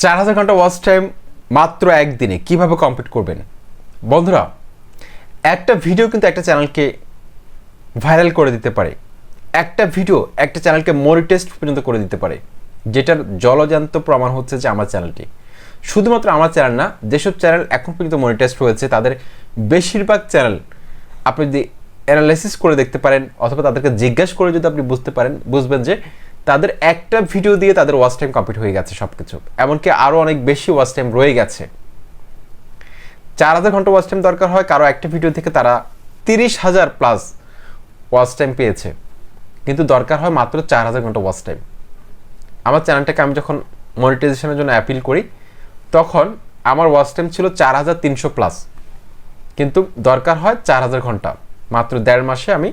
4000 ঘন্টা watch time মাত্র একদিনে কিভাবে কমপ্লিট করবেন? বন্ধুরা, একটা ভিডিও কিন্তু একটা চ্যানেলকে ভাইরাল করে দিতে পারে। একটা ভিডিও একটা চ্যানেলকে মনিটাইজ পর্যন্ত করে দিতে পারে, যেটার জলজান্ত প্রমাণ হচ্ছে যে আমার চ্যানেলটি। শুধুমাত্র আমার চ্যানেল না, যেসব চ্যানেল এখন পর্যন্ত মনিটাইজ হয়েছে তাদের বেশিরভাগ চ্যানেল আপনি যদি অ্যানালাইসিস করে দেখতে পারেন অথবা তাদেরকে জিজ্ঞাসা করে যদি আপনি বুঝবেন যে তাদের একটা ভিডিও দিয়ে তাদের ওয়াচ টাইম কমপ্লিট হয়ে গেছে সব কিছু, এমনকি আরও অনেক বেশি ওয়াচ টাইম রয়ে গেছে। 4000 ঘন্টা ওয়াচ টাইম দরকার হয় কারো একটা ভিডিও থেকে, তারা 30,000 প্লাস ওয়াচ টাইম পেয়েছে, কিন্তু দরকার হয় মাত্র 4000 ঘন্টা ওয়াচ টাইম। আমার চ্যানেলটাকে আমি যখন মনিটাইজেশনের জন্য অ্যাপিল করি তখন আমার ওয়াচ টাইম ছিল 4300 প্লাস, কিন্তু দরকার হয় 4000 ঘন্টা। মাত্র 1.5 মাসে আমি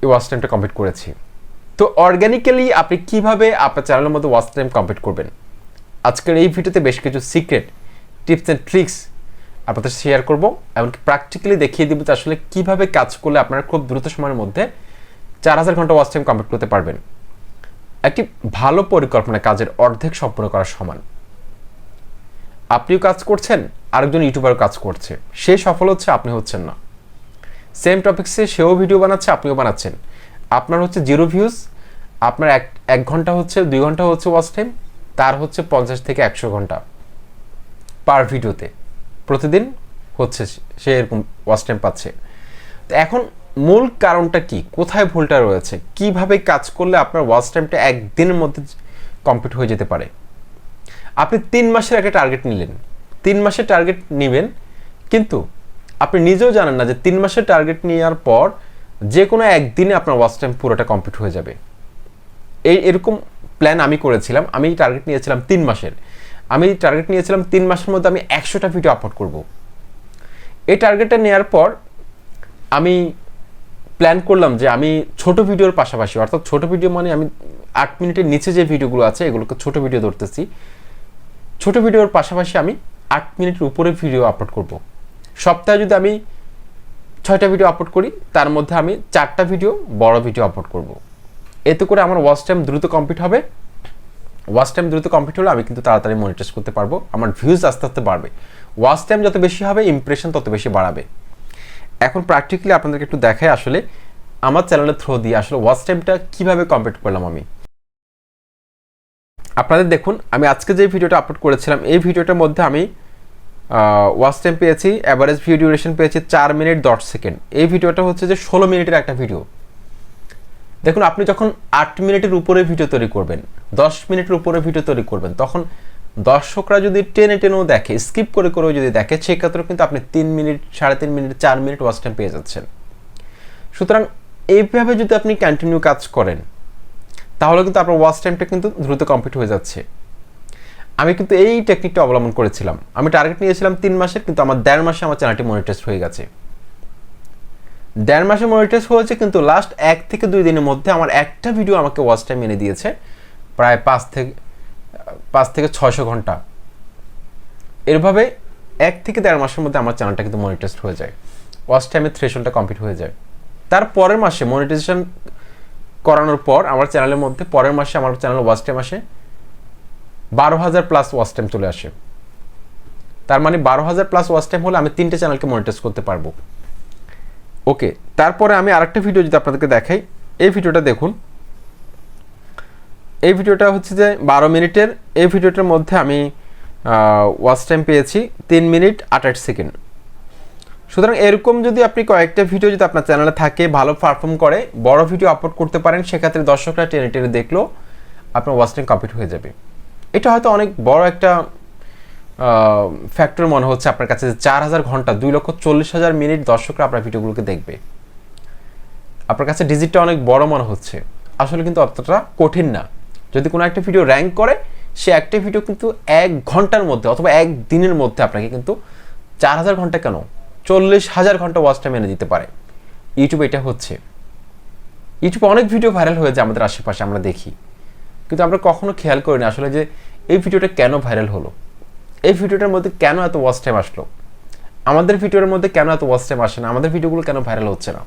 এই ওয়াচ টাইমটা কমপ্লিট করেছি। তো অর্গ্যানিক্যালি আপনি কিভাবে আপনার চ্যানেলের মধ্যে ওয়াচ টাইম কমপ্লিট করবেন, আজকের এই ভিডিওতে বেশ কিছু সিক্রেট টিপস অ্যান্ড ট্রিক্স আপনাদের শেয়ার করব, এমনকি প্র্যাকটিক্যালি দেখিয়ে দিব যে আসলে কীভাবে কাজ করলে আপনারা খুব দ্রুত সময়ের মধ্যে 4000 ঘন্টা ওয়াচ টাইম কমপ্লিট করতে পারবেন। একটি ভালো পরিকল্পনা কাজের অর্ধেক সম্পূর্ণ করার সমান। আপনিও কাজ করছেন, আরেকজন ইউটিউবারও কাজ করছে, সে সফল হচ্ছে, আপনি হচ্ছেন না। সেম টপিক্সে সেও ভিডিও বানাচ্ছে, আপনিও বানাচ্ছেন। আপনার হচ্ছে 0 ভিউজ, আপনার এক ঘন্টা হচ্ছে 2 ঘন্টা হচ্ছে ওয়াচ টাইম, তার হচ্ছে 50 থেকে 100 ঘন্টা পার ভিডিওতে প্রতিদিন হচ্ছে, সে এরকম ওয়াচ টাইম পাচ্ছে। তো এখন মূল কারণটা কি, কোথায় ভুলটা রয়েছে, কিভাবে কাজ করলে আপনার ওয়াচ টাইমটা একদিনের মধ্যে কমপ্লিট হয়ে যেতে পারে? আপনি 3 মাসের একটা টার্গেট নিলেন, 3 মাসের টার্গেট নেবেন, কিন্তু আপনি নিজেও জানেন না যে 3 মাসের টার্গেট নেওয়ার পর যে কোনো একদিনে আপনার ওয়াচ টাইম পুরোটা কমপ্লিট হয়ে যাবে। এরকম প্ল্যান আমি করেছিলাম। আমি টার্গেট নিয়েছিলাম 3 মাসের। আমি টার্গেট নিয়েছিলাম 3 মাসের মধ্যে আমি 100টা ভিডিও আপলোড করব। এই টার্গেটটা নেওয়ার পর আমি প্ল্যান করলাম যে আমি ছোট ভিডিওর পাশাপাশি, অর্থাৎ ছোট ভিডিও মানে আমি 8 মিনিটের নিচে যে ভিডিওগুলো আছে এগুলোকে ছোট ভিডিও ধরতেছি, ছোট ভিডিওর পাশাপাশি আমি 8 মিনিটের উপরে ভিডিও আপলোড করব। সপ্তাহে যদি আমি 6টা ভিডিও আপলোড করি, তার মধ্যে আমি 4টা ভিডিও বড় ভিডিও আপলোড করব। এতে করে আমার ওয়াচ টাইম দ্রুত কমপ্লিট হবে। ওয়াচ টাইম দ্রুত কমপ্লিট হলে আমি কিন্তু তাড়াতাড়ি মনিটাইজ করতে পারবো, আমার ভিউজ আস্তে আস্তে বাড়বে। ওয়াচ টাইম যত বেশি হবে, ইমপ্রেশন তত বেশি বাড়াবে। এখন প্র্যাকটিক্যালি আপনাদেরকে একটু দেখাই আসলে আমার চ্যানেলের থ্রু দিয়ে আসলে ওয়াচ টাইমটা কীভাবে কমপ্লিট করলাম আমি। আপনাদের দেখুন, আমি আজকে যে ভিডিওটা আপলোড করেছিলাম এই ভিডিওটার মধ্যে আমি ওয়াচ টাইম পেয়েছি, অ্যাভারেজ ভিডিও ডিউরেশন পেয়েছি 4 মিনিট 10 সেকেন্ড। এই ভিডিওটা হচ্ছে যে 16 মিনিটের একটা ভিডিও। দেখুন, আপনি যখন 8 মিনিটের উপরে ভিডিও তৈরি করবেন, 10 মিনিটের উপরে ভিডিও তৈরি করবেন, তখন দর্শকরা যদি টেনে টেনেও দেখে, স্কিপ করে করেও যদি দেখে, সেক্ষেত্রে কিন্তু আপনি 3 minute, 3.5 minute, 4 minute watch time পেয়ে যাচ্ছেন। সুতরাং এইভাবে যদি আপনি কন্টিনিউ কাজ করেন তাহলে কিন্তু আপনার ওয়াচ টাইমটা কিন্তু দ্রুত কমপ্লিট হয়ে যাচ্ছে। আমি কিন্তু এই টেকনিকটা অবলম্বন করেছিলাম। আমি টার্গেট নিয়েছিলাম 3 মাসের, কিন্তু আমার 1.5 মাসে আমার চ্যানেলটি মনিটাইজ হয়ে গেছে। 1.5 মাসে মনিটাইজ হয়েছে, কিন্তু লাস্ট 1 থেকে 2 দিনের মধ্যে আমার একটা ভিডিও আমাকে ওয়াচ টাইম এনে দিয়েছে প্রায় 5 থেকে 600 ঘন্টা। এভাবে 1 থেকে 1.5 মাসের মধ্যে আমার চ্যানেলটা কিন্তু মনিটাইজ হয়ে যায়, ওয়াচ টাইমের থ্রেশহোল্ডটা কমপ্লিট হয়ে যায়। তার পরের মাসে মনিটাইজেশন করানোর পর আমার চ্যানেলের মধ্যে পরের মাসে আমার চ্যানেলের ওয়াচ টাইম আসে 12,000 প্লাস ওয়াচ টাইম চলে আসে। তার মানে 12,000 প্লাস ওয়াচ টাইম হলে আমি 3টে চ্যানেলকে মনিটাইজ করতে পারবো। ওকে, তারপরে আমি আরেকটা ভিডিও যদি আপনাদেরকে দেখাই, এই ভিডিওটা দেখুন। এই ভিডিওটা হচ্ছে যে 12 মিনিটের। এই ভিডিওটার মধ্যে আমি ওয়াচ টাইম পেয়েছি 3 মিনিট 28 সেকেন্ড। সুতরাং এরকম যদি আপনি কয়েকটা ভিডিও যদি আপনার চ্যানেলে থাকে, ভালো পারফর্ম করে, বড় ভিডিও আপলোড করতে পারেন, সেক্ষেত্রে দর্শকরা টেনে টেনে দেখলেও আপনার ওয়াচ টাইম কমপ্লিট হয়ে যাবে। এটা হয়তো অনেক বড় একটা ফ্যাক্টর মনে হচ্ছে আপনার কাছে, যে 4000 ঘন্টা 2,40,000 মিনিট দর্শকরা আপনার ভিডিওগুলোকে দেখবে। আপনার কাছে ডিজিটটা অনেক বড় মনে হচ্ছে, আসলে কিন্তু অতটা কঠিন না। যদি কোনো একটা ভিডিও র্যাঙ্ক করে, সে একটা ভিডিও কিন্তু 1 ঘন্টার মধ্যে অথবা 1 দিনের মধ্যে আপনাকে কিন্তু 4000 ঘন্টা কেন 40,000 ঘন্টা ওয়াচ টাইম এনে দিতে পারে। ইউটিউবে এটা হচ্ছে। ইউটিউবে অনেক ভিডিও ভাইরাল হয়ে যায় আমাদের আশেপাশে, আমরা দেখি, কিন্তু আমরা কখনো খেয়াল করি না আসলে যে এই ভিডিওটা কেন ভাইরাল হলো, এই ভিডিওটার মধ্যে কেন এত ওয়াচ টাইম আসলো, আমাদের ভিডিওর মধ্যে কেন এত ওয়াচ টাইম আসে না, আমাদের ভিডিওগুলো কেন ভাইরাল হচ্ছে না।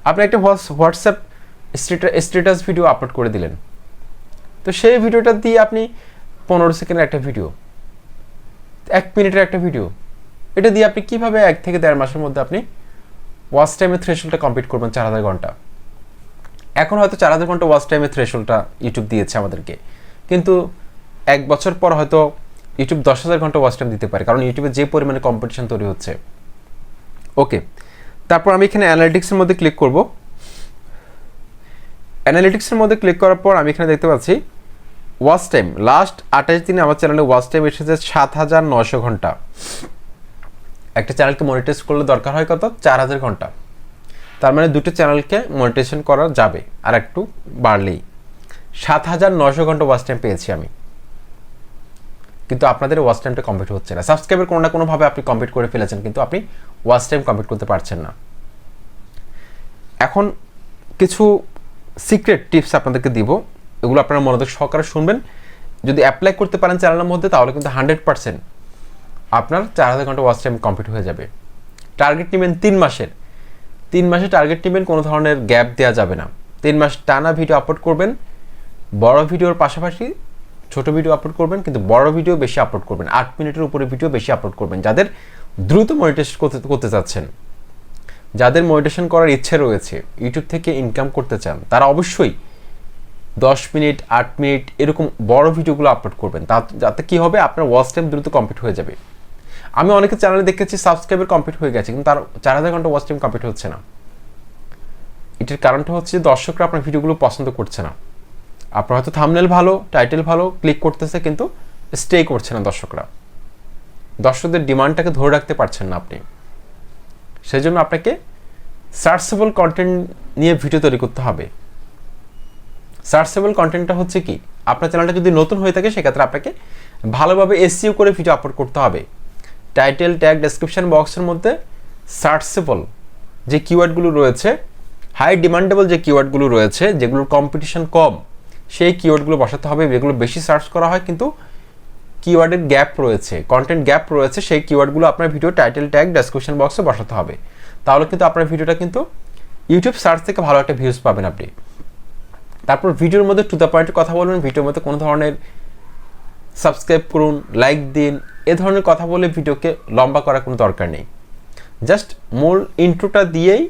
আপনি একটা হোয়াটসঅ্যাপ স্ট্যাটাস ভিডিও আপলোড করে দিলেন, তো সেই ভিডিওটা দিয়ে আপনি 15 সেকেন্ডের একটা ভিডিও, 1 মিনিটের একটা ভিডিও, এটা দিয়ে আপনি কীভাবে 1 থেকে 1.5 মাসের মধ্যে আপনি ওয়াচ টাইমের থ্রেশহোল্ডটা কমপ্লিট করবেন 4000 ঘন্টা। এখন হয়তো 4000 ঘন্টা ওয়াচ টাইমের থ্রেশহোল্ডটা ইউটিউব দিয়েছে আমাদেরকে, কিন্তু 1 বছর পর হয়তো ইউটিউব 10,000 ঘন্টা ওয়াচ টাইম দিতে পারে, কারণ ইউটিউবে যে পরিমাণে কম্পিটিশন তৈরি হচ্ছে। ওকে, তারপর আমি এখানে অ্যানালিটিক্সের মধ্যে ক্লিক করব। অ্যানালিটিক্সের মধ্যে ক্লিক করার পর আমি এখানে দেখতে পাচ্ছি ওয়াচ টাইম লাস্ট 28 দিনে আমার চ্যানেলে ওয়াচ টাইম এসেছে 7,900 ঘন্টা। একটা চ্যানেলকে মনিটাইজ করলে দরকার হয় কত? 4,000 ঘন্টা। তার মানে দুটো চ্যানেলকে মনিটাইজেশন করা যাবে, আর একটু বাড়লেই 7,900 ঘন্টা ওয়াচ টাইম পেয়েছি আমি। কিন্তু আপনাদের ওয়াচ টাইমটা কমপ্লিট হচ্ছে না। সাবস্ক্রাইবের কোনো না কোনোভাবে আপনি কমপ্লিট করে ফেলেছেন, কিন্তু আপনি ওয়াচ টাইম কমপ্লিট করতে পারছেন না। এখন কিছু সিক্রেট টিপস আপনাদেরকে দিব, এগুলো আপনারা মনোযোগ সহকারে শুনবেন। যদি অ্যাপ্লাই করতে পারেন চ্যানেলের মধ্যে, তাহলে কিন্তু 100% আপনার 4,000 ঘন্টা ওয়াচ টাইম কমপ্লিট হয়ে যাবে। টার্গেট নেবেন 3 মাসের। 3 মাসে টার্গেট নেবেন, কোনো ধরনের গ্যাপ দেওয়া যাবে না। 3 মাস টানা ভিডিও আপলোড করবেন, বড় ভিডিওর পাশাপাশি ছোট ভিডিও আপলোড করবেন, কিন্তু বড় ভিডিও বেশি আপলোড করবেন। 8 মিনিটের উপরে ভিডিও বেশি আপলোড করবেন। যাদের দ্রুত মনিটাইজেশন করতে চাচ্ছেন, যাদের মনিটাইজেশন করার ইচ্ছে রয়েছে, ইউটিউব থেকে ইনকাম করতে চান, তারা অবশ্যই 10 মিনিট 8 মিনিট এরকম বড় ভিডিওগুলো আপলোড করবেন। যাতে কী হবে, আপনার ওয়াচ টাইম দ্রুত কমপ্লিট হয়ে যাবে। আমি অনেকে চ্যানেলে দেখেছি সাবস্ক্রাইবার কমপ্লিট হয়ে গেছে, কিন্তু তার 4,000 ঘন্টা ওয়াচ টাইম কমপ্লিট হচ্ছে না। এটার কারণটা হচ্ছে দর্শকরা আপনার ভিডিওগুলো পছন্দ করছে না। আপনার হয়তো থাম্বনেল ভালো, টাইটেল ভালো, ক্লিক করতেছে, কিন্তু স্টে করছে না দর্শকরা। দর্শকদের ডিমান্ডটাকে ধরে রাখতে পারছেন না আপনি। সেই জন্য আপনাকে সার্চেবল কন্টেন্ট নিয়ে ভিডিও তৈরি করতে হবে। সার্চেবল কন্টেন্টটা হচ্ছে কি, আপনার চ্যানেলটা যদি নতুন হয়ে থাকে, সেক্ষেত্রে আপনাকে ভালোভাবে এসইও করে ভিডিও আপলোড করতে হবে। টাইটেল, ট্যাগ, ডেসক্রিপশন বক্সের মধ্যে সার্চেবল যে কিওয়ার্ডগুলো রয়েছে, হাই ডিমান্ডেবল যে কিওয়ার্ডগুলো রয়েছে, যেগুলোর কম্পিটিশন কম, সেই কিওয়ার্ডগুলো বসাতে হবে। যেগুলো বেশি সার্চ করা হয় কিন্তু কিওয়ার্ডের গ্যাপ রয়েছে, কন্টেন্ট গ্যাপ রয়েছে, সেই কিওয়ার্ডগুলো আপনার ভিডিও টাইটেল, ট্যাগ, ডেসক্রিপশন বক্সে বসাতে হবে। তাহলে কিন্তু আপনার ভিডিওটা কিন্তু ইউটিউব সার্চ থেকে ভালো একটা ভিউজ পাবেন আপনি। তারপর ভিডিওর মধ্যে টু দ্য পয়েন্টের কথা বলবেন। ভিডিওর মধ্যে কোনো ধরনের সাবস্ক্রাইব করুন, লাইক দিন, এ ধরনের কথা বলে ভিডিওকে লম্বা করার কোনো দরকার নেই। জাস্ট মূল ইন্ট্রোটা দিয়েই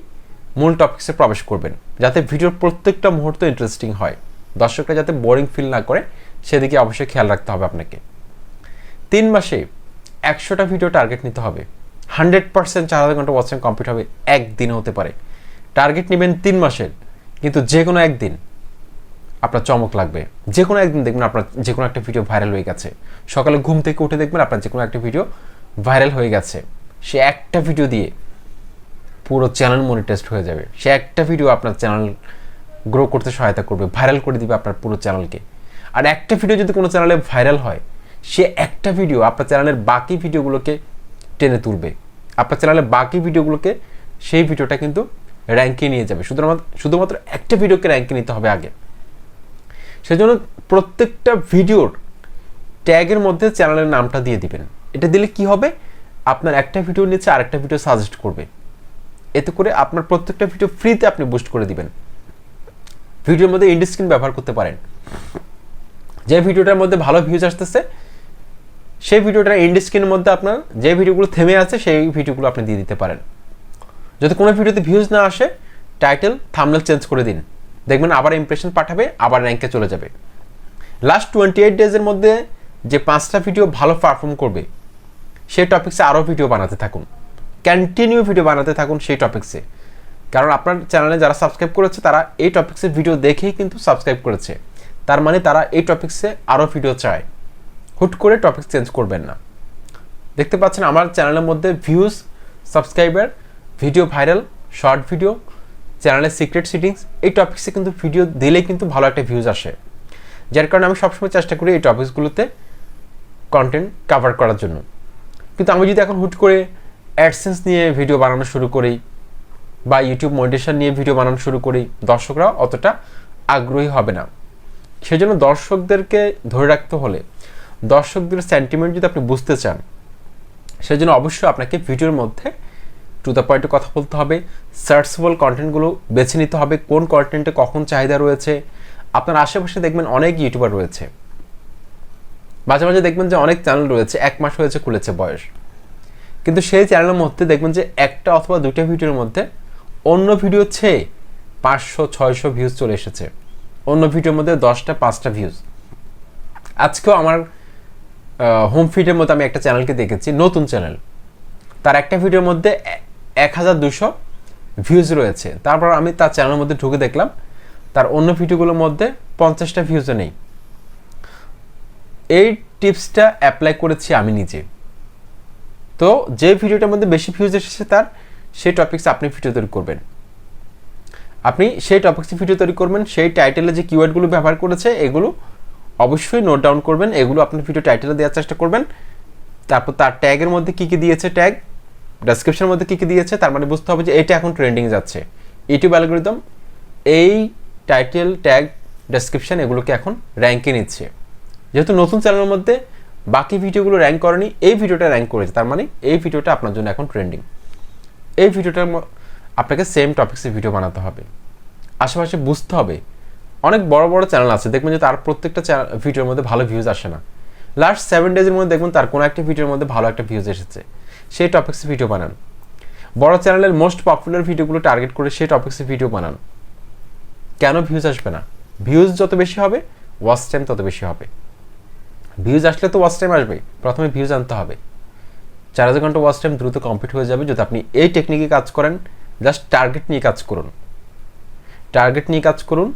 মূল টপিক্সে প্রবেশ করবেন, যাতে ভিডিওর প্রত্যেকটা মুহূর্ত ইন্টারেস্টিং হয়, দর্শকরা যাতে বোরিং ফিল না করে, সেদিকে অবশ্যই খেয়াল রাখতে হবে আপনাকে। 3 মাসে 100টা ভিডিও টার্গেট নিতে হবে। 100% 4,000 ঘন্টা ওয়াচ টাইম কমপ্লিট হবে একদিনে হতে পারে। টার্গেট নেবেন 3 মাসের, কিন্তু যে কোনো একদিন আপনার চমক লাগবে। যে কোনো একদিন দেখবেন আপনার যে কোনো একটা ভিডিও ভাইরাল হয়ে গেছে। সকালে ঘুম থেকে উঠে দেখবেন আপনার যে কোনো একটা ভিডিও ভাইরাল হয়ে গেছে। সে একটা ভিডিও দিয়ে পুরো চ্যানেল মনিটাইজড হয়ে যাবে। সে একটা ভিডিও আপনার চ্যানেল গ্রো করতে সহায়তা করবে, ভাইরাল করে দিবে আপনার পুরো চ্যানেলকে। আর একটা ভিডিও যদি কোনো চ্যানেলে ভাইরাল হয়, সে একটা ভিডিও আপনার চ্যানেলের বাকি ভিডিওগুলোকে টেনে তুলবে। আপনার চ্যানেলের বাকি ভিডিওগুলোকে সেই ভিডিওটা কিন্তু র্যাঙ্কে নিয়ে যাবে। শুধুমাত্র একটা ভিডিওকে র্যাঙ্কে নিতে হবে আগে। সেজন্য প্রত্যেকটা ভিডিওর ট্যাগের মধ্যে চ্যানেলের নামটা দিয়ে দিবেন। এটা দিলে কি হবে, আপনার একটা ভিডিওর নিচে আরেকটা ভিডিও সাজেস্ট করবে। এতে করে আপনার প্রত্যেকটা ভিডিও ফ্রিতে আপনি বুস্ট করে দিবেন। ভিডিওর মধ্যে এন্ড স্ক্রিন ব্যবহার করতে পারেন। যে ভিডিওটার মধ্যে ভালো ভিউজ আসতেছে, সেই ভিডিওটার এন্ড স্ক্রিনের মধ্যে আপনার যে ভিডিওগুলো থেমে আছে, সেই ভিডিওগুলো আপনি দিয়ে দিতে পারেন। যদি কোনো ভিডিওতে ভিউজ না আসে, টাইটেল, থাম্বনেল চেঞ্জ করে দিন, দেখবেন আবার ইমপ্রেশন পাঠাবে, আবার র্যাঙ্কে চলে যাবে। লাস্ট 28 ডেজের মধ্যে যে 5টা ভিডিও ভালো পারফর্ম করবে, সেই টপিক্সে আরও ভিডিও বানাতে থাকুন, কন্টিনিউ ভিডিও বানাতে থাকুন সেই টপিক্সে। কারণ আপনার চ্যানেলে যারা সাবস্ক্রাইব করেছে, তারা এই টপিক্সের ভিডিও দেখেই কিন্তু সাবস্ক্রাইব করেছে। তার মানে তারা এই টপিক্সে আরও ভিডিও চায়। হুট করে টপিক চেঞ্জ করবেন না। দেখতে পাচ্ছেন আমার চ্যানেলের মধ্যে views, subscriber, video viral, short video, চ্যানেলের সিক্রেট সেটিংস, এই টপিক্সে কিন্তু ভিডিও দিলেই কিন্তু ভালো একটা ভিউজ আসে। যার কারণে আমি সবসময় চেষ্টা করি এই টপিকসগুলোতে কন্টেন্ট কভার করার জন্য। কিন্তু আমি যদি এখন হুট করে অ্যাডসেন্স নিয়ে ভিডিও বানানো শুরু করি, বা ইউটিউব মনিটাইজেশন নিয়ে ভিডিও বানানো শুরু করি, দর্শকরা অতটা আগ্রহী হবে না। সেজন্য দর্শকদেরকে ধরে রাখতে হলে, দর্শকদের সেন্টিমেন্ট যদি আপনি বুঝতে চান, সেজন্য অবশ্যই আপনাকে ভিডিওর মধ্যে টু দ্য পয়েন্টে কথা বলতে হবে। সার্চেবল কন্টেন্টগুলো বেছে নিতে হবে, কোন কন্টেন্টে কখন চাহিদা রয়েছে। আপনার আশেপাশে দেখবেন অনেক ইউটিউবার রয়েছে, মাঝে মাঝে দেখবেন যে অনেক চ্যানেল রয়েছে 1 মাস হয়েছে খুলেছে বয়স, কিন্তু সেই চ্যানেলের মধ্যে দেখবেন যে একটা অথবা দুইটা ভিডিওর মধ্যে অন্য ভিডিও চেয়ে 500-600 ভিউজ চলে এসেছে, অন্য ভিডিওর মধ্যে 10টা 5টা ভিউজ। আজকেও আমার হোম ফিডের মধ্যে আমি একটা চ্যানেলকে দেখেছি, নতুন চ্যানেল, তার একটা ভিডিওর মধ্যে 1200 ভিউজ রয়েছে। তারপর আমি তার চ্যানেলের মধ্যে ঢুকে দেখলাম তার অন্য ভিডিওগুলোর মধ্যে 50টা ভিউজও নেই। এই টিপসটা অ্যাপ্লাই করেছি আমি নিজে। তো যে ভিডিওটার মধ্যে বেশি ভিউজ এসেছে তার সেই টপিকসে আপনি ভিডিও তৈরি করবেন, আপনি সেই টপিকসে ভিডিও তৈরি করবেন, সেই টাইটেলে যে কিওয়ার্ডগুলো ব্যবহার করেছে এগুলো অবশ্যই নোট ডাউন করবেন, এগুলো আপনি ভিডিও টাইটেলে দেওয়ার চেষ্টা করবেন। তারপর তার ট্যাগের মধ্যে কী কী দিয়েছে, ট্যাগ ডেসক্রিপশনের মধ্যে কী কী দিয়েছে, তার মানে বুঝতে হবে যে এটা এখন ট্রেন্ডিং যাচ্ছে। ইউটিউব অ্যালগরিদম এই টাইটেল, ট্যাগ, ডেসক্রিপশন এগুলোকে এখন র্যাঙ্কে নিচ্ছে। যেহেতু নতুন চ্যানেলের মধ্যে বাকি ভিডিওগুলো র্যাঙ্ক করেনি, এই ভিডিওটা র্যাঙ্ক করেছে, তার মানে এই ভিডিওটা আপনার জন্য এখন ট্রেন্ডিং। এই ভিডিওটার আপনাকে সেম টপিক্সে ভিডিও বানাতে হবে, আশেপাশে বুঝতে হবে। অনেক বড় বড় চ্যানেল আছে, দেখবেন যে তার প্রত্যেকটা ভিডিওর মধ্যে ভালো ভিউজ আসে না, লাস্ট 7 ডেজের মধ্যে দেখবেন তার কোনো একটা ভিডিওর মধ্যে ভালো একটা ভিউজ এসেছে, সেই টপিক্সে ভিডিও বানান। বড় চ্যানেলের মোস্ট পপুলার ভিডিওগুলো টার্গেট করে সেই টপিক্সে ভিডিও বানান। কেন ভিউজ আসবে না? ভিউজ যত বেশি হবে ওয়াচ টাইম তত বেশি হবে। ভিউজ আসলে তো ওয়াচ টাইম আসবে, প্রথমে ভিউজ আনতে হবে। 4000 ঘন্টা ওয়াচ টাইম দ্রুত কমপ্লিট হয়ে যাবে যদি আপনি এই টেকনিকে কাজ করেন। জাস্ট টার্গেট নিয়ে কাজ করুন, টার্গেট নিয়ে কাজ করুন,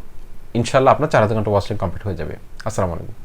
ইনশাল্লাহ আপনার 4000 ঘন্টা ওয়াচ টাইম কমপ্লিট হয়ে যাবে। আসসালামু আলাইকুম।